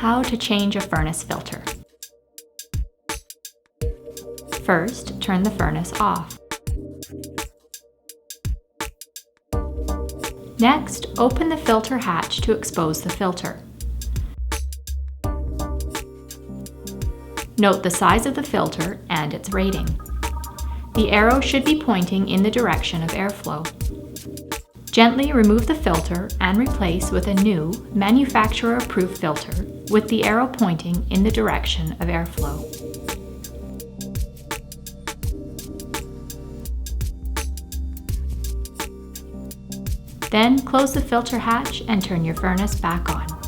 How to change a furnace filter. First, turn the furnace off. Next, open the filter hatch to expose the filter. Note the size of the filter and its rating. The arrow should be pointing in the direction of airflow. Gently remove the filter and replace with a new, manufacturer-approved filter with the arrow pointing in the direction of airflow. Then close the filter hatch and turn your furnace back on.